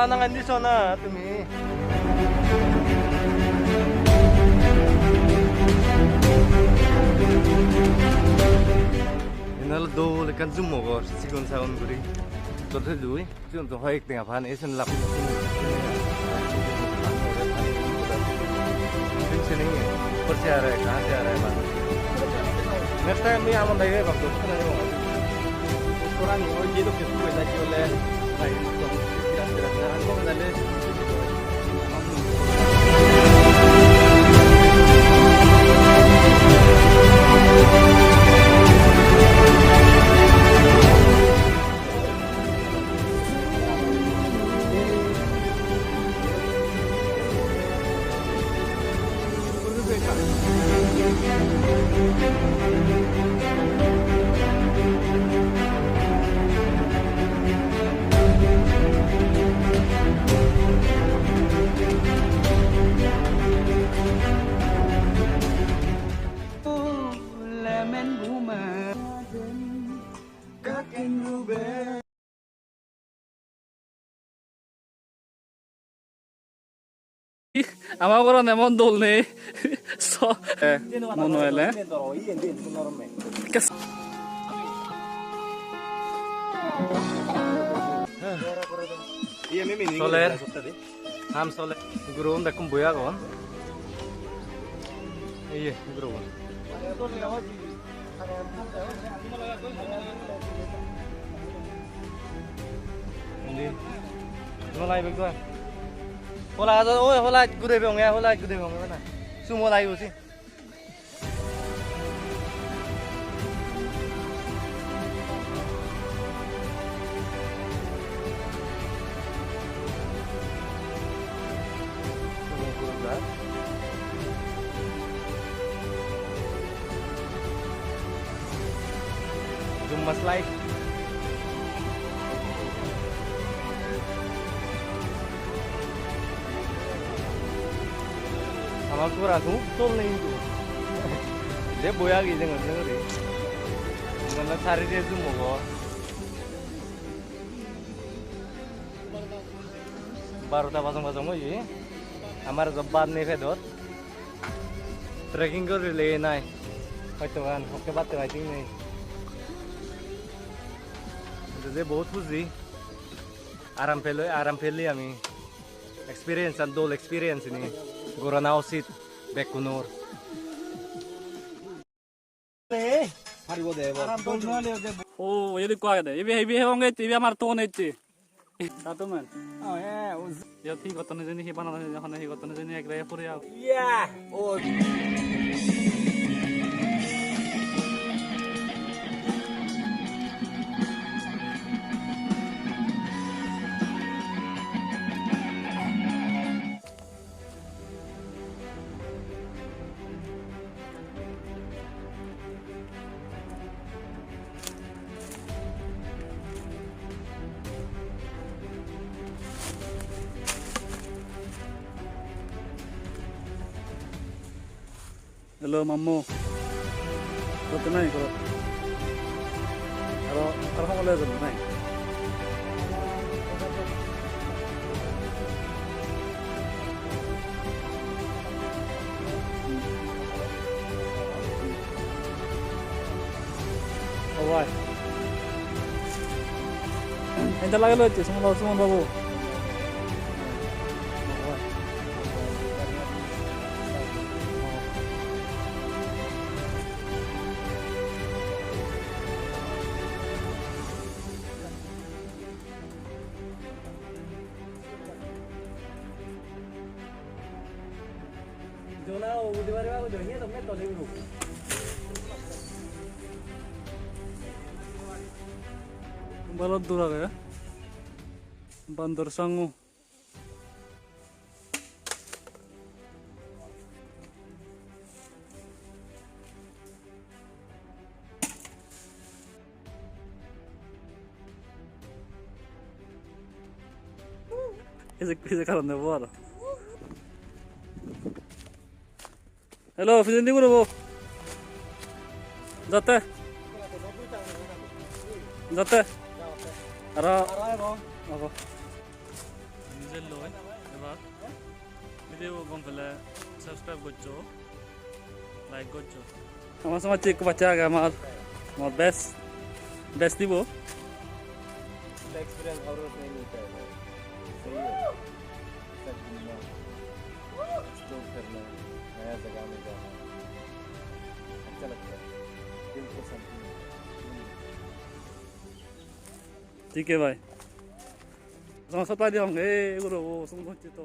Lanangan di sana tumi. Inal do lekan zoom mo sikon sa on guri. Total dui. Siyon to hoik tinga phan esen lap. से नहीं है ऊपर से आ रहा है कहाँ से आ रहा है बात नेक्स्ट टाइम भी हम देंगे बात तो नहीं होगा थोड़ा नहीं और ये तो किसको ऐसा क्यों ले भाई तो तेरा हमको बता ले আমার ঘর এমন দোল নেই মনে হলে soler ham soler guru unda kum boya gon iye guru ini mulai begitu hola oi hola gure bong ya hola gure bong mana sumo lai usi Mas like sama aku tol nih itu dia boya gitu nggak sih mana cari dia tuh mau baru tak pasang aja हमारे जब बाद नहीं थे दोस्त trekking कर ले ना है तो kan उसके बाद तो आई थिंक नहीं jadi बहुत खुशी आराम फेली আমি experience and dol experience ini Goranao sit Bekunur 오 얘들 거 하게 이비 해온 게 이비 아마르 또 냈지 나도만 야 티 같은 애니 히바나 하나 히 같은 애니 그래 뿌려 yeah oh Halo mamu, kau tenang kau. Kalau kamu lihat tenang. Alright. Entah lagi lo, semua babu. Jonao di mana aku jodohnya tuh metode dulu. Balot dura ya. Bandar Sangu. Ese carro de bola. Hello, फिर को वो जाते अरे বুঝেল লয় এবার video কম ফেলে subscribe করছো like করছো আমার সময় চেক বাচ্চা আগে আমার बेस्ट थी वो एक्सपीरियंस और नहीं मिलता है भाई। सही है सब घूमना एक्सप्लोर करना नया जगह में जाना अच्छा लगता है दिल को शांति ठीक है भाई समझ सकता है होंगे गुरु वो समझ तो